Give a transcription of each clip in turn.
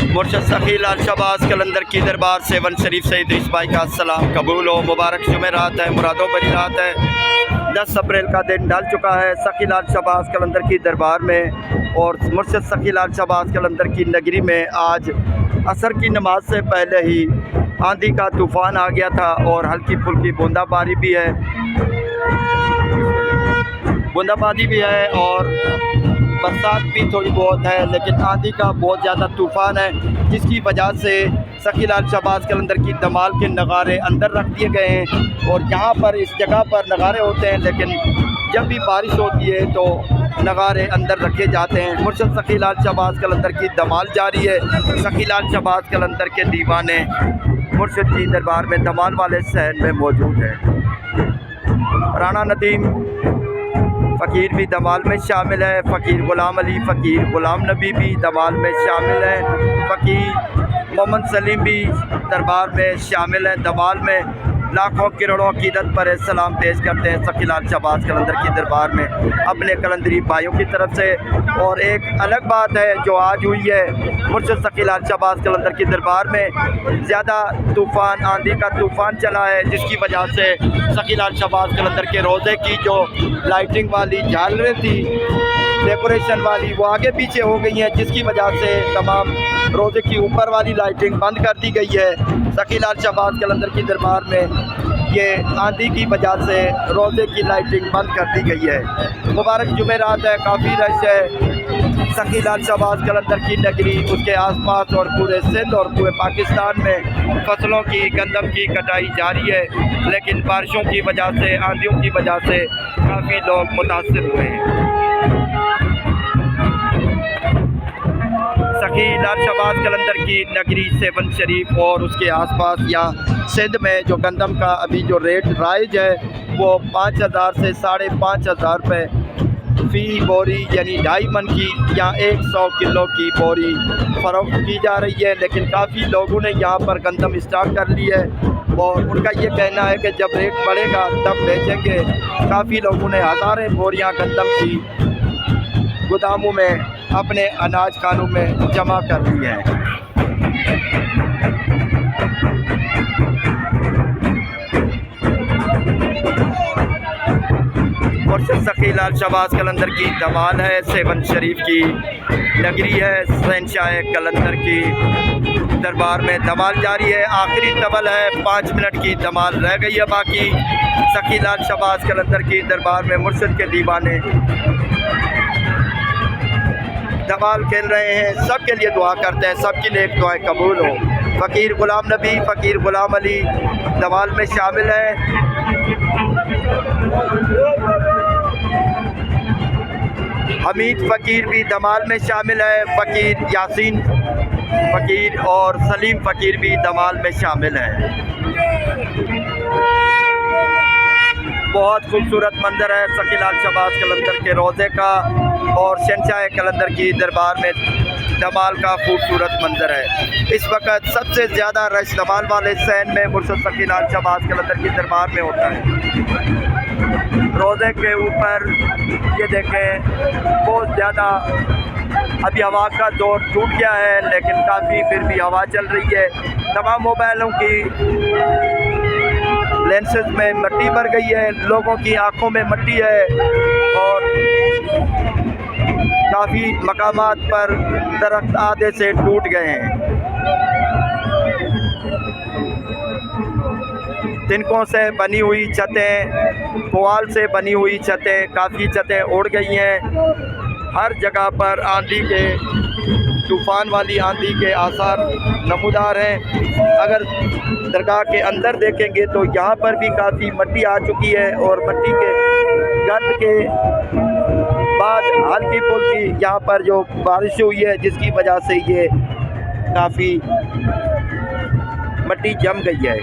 मुर्शद सखी लाल शहबाज कलंदर की दरबार से वन शरीफ से इदरीस भाई का सलाम कबूल हो। मुबारक जुमेरात है, मुरादों भरी रात है। 10 अप्रैल का दिन ढल चुका है सखी लाल शहबाज कलंदर की दरबार में और मुर्शद सखी लाल शहबाज कलंदर की नगरी में आज असर की नमाज से पहले ही आंधी का तूफ़ान आ गया था और हल्की फुल्की बूंदाबांदी भी है और बरसात भी थोड़ी बहुत है, लेकिन आंधी का बहुत ज़्यादा तूफ़ान है जिसकी वजह से सखी लाल शहबाज कलंदर की धमाल के नगारे अंदर रख दिए गए हैं। और यहाँ पर इस जगह पर नगारे होते हैं, लेकिन जब भी बारिश होती है तो नगारे अंदर रखे जाते हैं। मुर्शद सखी लाल शहबाज कलंदर की धमाल जारी है। सखी लाल शहबाज कलंदर के दीवाने मुर्शद की दरबार में धमाल वाले सहन में मौजूद हैं। राणा नदीम फ़कीर भी धमाल में शामिल है, फ़कीर ग़ुलाम अली, फ़कीर ग़ुलाम नबी भी धमाल में शामिल है, फ़कीर मोहम्मद सलीम भी दरबार में शामिल हैं। धमाल में लाखों करोड़ों अक़ीदत पर सलाम पेश करते हैं सखी लाल शहबाज कलंदर की दरबार में अपने कलंदरी भाइयों की तरफ से। और एक अलग बात है जो आज हुई है मुर्शद सखी लाल शहबाज कलंदर की दरबार में, ज़्यादा तूफ़ान आंधी का तूफ़ान चला है जिसकी वजह से सखी लाल शहबाज कलंदर के रोज़े की जो लाइटिंग वाली झालरें थी, डेकोरेशन वाली, वो आगे पीछे हो गई हैं, जिसकी वजह से तमाम रोज़े की ऊपर वाली लाइटिंग बंद कर दी गई है। सखी लाल शहबाज कलंदर की दरबार में ये आंधी की वजह से रोज़े की लाइटिंग बंद कर दी गई है। मुबारक जुमेरात है, काफ़ी रश है। सखी लाल शहबाज कलंदर की नगरी, उसके आसपास और पूरे सिंध और पूरे पाकिस्तान में फसलों की गंदम की कटाई जारी है, लेकिन बारिशों की वजह से, आंधियों की वजह से काफ़ी लोग मुतासर हुए हैं। सखी लाल शहबाज कलंदर की नगरी सेवन शरीफ और उसके आसपास या सिंध में जो गंदम का अभी जो रेट राइज है वो 5000 से 5500 रुपये फ़ी बोरी यानी 2.5 मन की या 100 किलो की बोरी फ़रोख्त की जा रही है। लेकिन काफ़ी लोगों ने यहाँ पर गंदम स्टॉक कर ली है और उनका ये कहना है कि जब रेट बढ़ेगा तब बेचेंगे। काफ़ी लोगों ने हज़ारें बोरियाँ गंदम की गोदामों में अपने अनाज खानों में जमा कर ली है। मुर्शद सखी लाल शहबाज कलंदर की धमाल है, सेवन शरीफ की नगरी है, शहंशाह कलंदर की दरबार में धमाल जारी है। आखिरी तबल है, 5 मिनट की धमाल रह गई है बाकी। सखी लाल शहबाज कलंदर की दरबार में मुर्शद के दीवाने धमाल खेल रहे हैं। सबके लिए दुआ करते हैं, सबकी नेक दुआएं कबूल हो। फ़कीर ग़ुलाम नबी, फ़कीर ग़ुलाम अली धमाल में शामिल है। हमीद फ़कीर भी धमाल में शामिल है। फ़कीर यासीन फ़कीर और सलीम फ़कीर भी धमाल में शामिल है। बहुत खूबसूरत मंजर है सखी लाल शहबाज कलंदर के रोज़े का और शहंशाह कलंदर की दरबार में धमाल का खूबसूरत मंजर है। इस वक्त सबसे ज़्यादा रश धमाल वाले सहन में मुर्शद सखी लाल शहबाज कलंदर की दरबार में होता है। रोज़े के ऊपर ये देखें बहुत ज़्यादा अभी हवा का दौर टूट गया है, लेकिन काफ़ी फिर भी हवा चल रही है। तमाम मोबाइलों की लेंसेज में मिट्टी भर गई है, लोगों की आंखों में मिट्टी है और काफ़ी मकामात पर दरख्त आधे से टूट गए हैं। तिनकों से बनी हुई छतें, पुआल से बनी हुई छतें, काफ़ी छतें उड़ गई हैं। हर जगह पर आंधी के तूफ़ान वाली आंधी के आसार नमूदार हैं। अगर दरगाह के अंदर देखेंगे तो यहाँ पर भी काफ़ी मिट्टी आ चुकी है और मिट्टी के गर्द के बाद हल्की फुल्की यहाँ पर जो बारिश हुई है जिसकी वजह से ये काफ़ी मिट्टी जम गई है।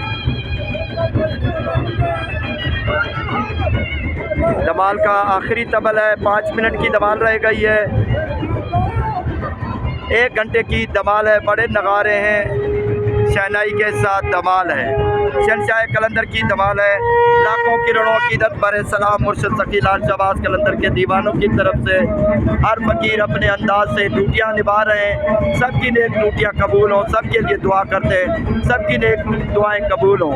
धमाल का आखिरी तबल है, 5 मिनट की धमाल रह गई है। 1 घंटे की धमाल है, बड़े नगारे हैं। शहनाई के साथ धमाल है। शहंशाह कलंदर की धमाल है। लाखों करोड़ों अकीदत पर सलाम मुर्शिद सखी लाल शहबाज कलंदर के दीवानों की तरफ से हर फकीर अपने अंदाज से ड्यूटियाँ निभा रहे हैं। सबकी नेक ड्यूटियाँ कबूल हों, सबके लिए दुआ करते हैं, सबकी नेक दुआएं कबूल हों।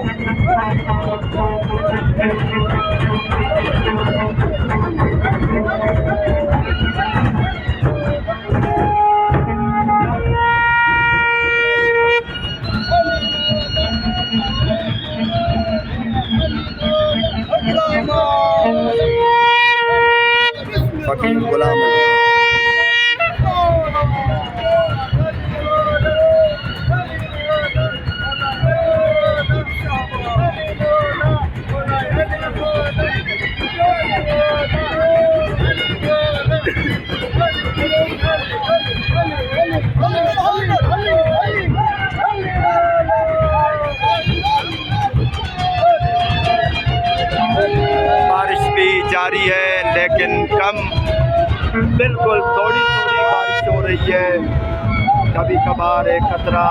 फकीर गुलाम बारिश भी जारी है लेकिन कम, बिल्कुल थोड़ी थोड़ी बारिश हो रही है। कभी कभार एक कतरा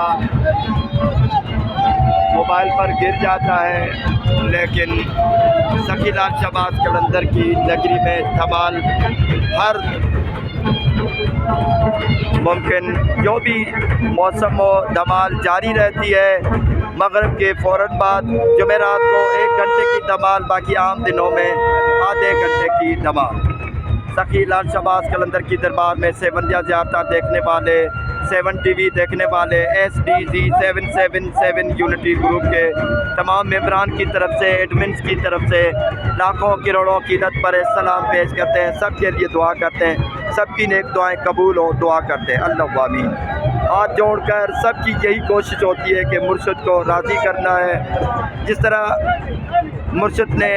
मोबाइल पर गिर जाता है, लेकिन सखी लाल शहबाज कलंदर की नगरी में धमाल हर मुमकिन जो भी मौसम हो धमाल जारी रहती है। मगरिब के फ़ौरन बाद जुमेरात को 1 घंटे की धमाल, बाकी आम दिनों में आधे घंटे की धमाल। सखी लाल शहबाज कलंदर की दरबार में 57 ज़ियारत देखने वाले, 7 TV देखने वाले, SDG 777 यूनिटी ग्रुप के तमाम मेंबरान की तरफ से, एडमिन्स की तरफ से लाखों करोड़ों अकीदत पर सलाम पेश करते हैं। सब के लिए दुआ करते हैं, सबकी नेक दुआएं कबूल हो, दुआ करते हैं। अल्लाह आमीन। हाथ जोड़कर सबकी यही कोशिश होती है कि मुर्शिद को राज़ी करना है। जिस तरह मुर्शिद ने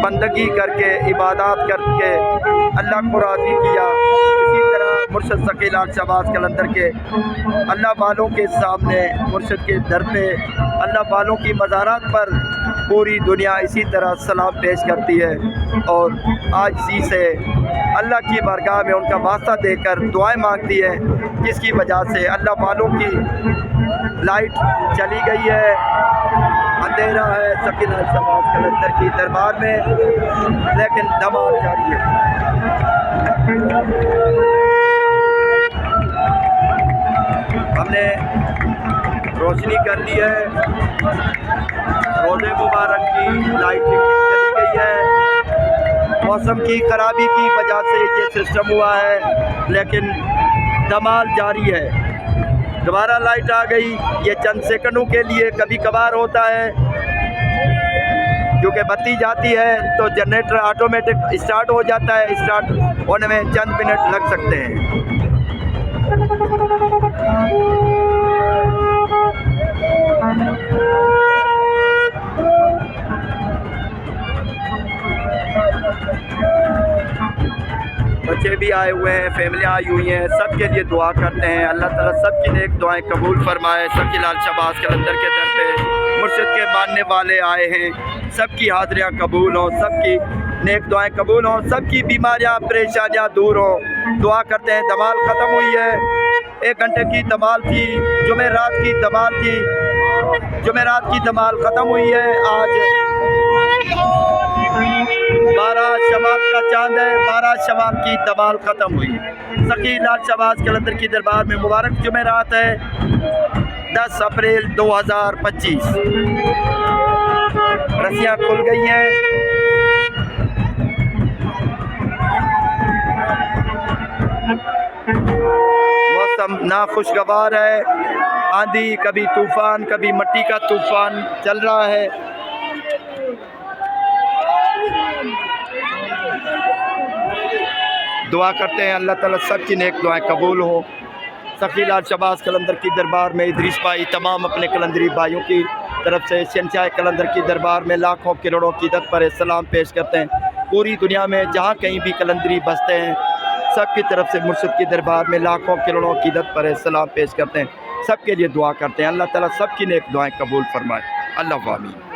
बंदगी करके, इबादत करके अल्लाह को राज़ी किया, इसी तरह मुर्शिद सखी लाल शहबाज कलंदर के अल्लाह वालों के सामने, मुर्शिद के दर पे, अल्लाह वालों की मज़ारात पर पूरी दुनिया इसी तरह सलाम पेश करती है और आज इसी से अल्लाह की बारगाह में उनका वास्ता देकर दुआएं मांगती है, जिसकी वजह से अल्लाह वालों की लाइट चली गई है, अंधेरा है सखी लाल शहबाज कलंदर की दरबार में, लेकिन धमाल जारी है। हमने रोशनी कर ली है, रोज़े मुबारक की लाइटिंग चली गई है। मौसम की ख़राबी की वजह से ये सिस्टम हुआ है, लेकिन धमाल जारी है। दोबारा लाइट आ गई, ये चंद सेकंडों के लिए कभी कभार होता है, क्योंकि बत्ती जाती है तो जनरेटर ऑटोमेटिक स्टार्ट हो जाता है। स्टार्ट होने में चंद मिनट लग सकते हैं। बच्चे भी आए हुए हैं, फैमिलियाँ आई हुई हैं, सब के लिए दुआ करते हैं। अल्लाह ताला सबकी नेक दुआएं कबूल फरमाए। सखी लाल शहबाज कलंदर के दर पे मुर्शिद के मानने वाले आए हैं, सबकी हाज़िरियाँ कबूल हों, सबकी नेक दुआएं कबूल हों, सबकी बीमारियाँ परेशानियाँ दूर हों, दुआ करते हैं। धमाल ख़त्म हुई है, 1 घंटे की धमाल थी, जुमेरात की धमाल थी, जुमेरात की धमाल ख़त्म हुई है। आज 12 शवाल का चांद है, 12 शवाल की धमाल ख़त्म हुई। सखी लाल शहबाज कलंदर की दरबार में मुबारक जुमेरात है, 10 अप्रैल 2025। रस्सियाँ खुल गई हैं। मौसम नाखुशगवार है, आंधी, कभी तूफ़ान, कभी मिट्टी का तूफ़ान चल रहा है। दुआ करते हैं अल्लाह ताला सबकी नेक दुआएं कबूल हो। सखी लाल शहबाज कलंदर की दरबार में इदरीस भाई तमाम अपने कलंदरी भाइयों की तरफ से शहंशाह कलंदर की दरबार में लाखों करोड़ों की इज़्ज़त पर सलाम पेश करते हैं। पूरी दुनिया में जहाँ कहीं भी कलंदरी बसते हैं, सब की तरफ से मुर्शिद की दरबार में लाखों करोड़ों की इज़्ज़त पर सलाम पेश करते हैं। सबके लिए दुआ करते हैं, अल्लाह ताला सबकी नेक दुआएं कबूल फरमाए। अल्लाह आमीन।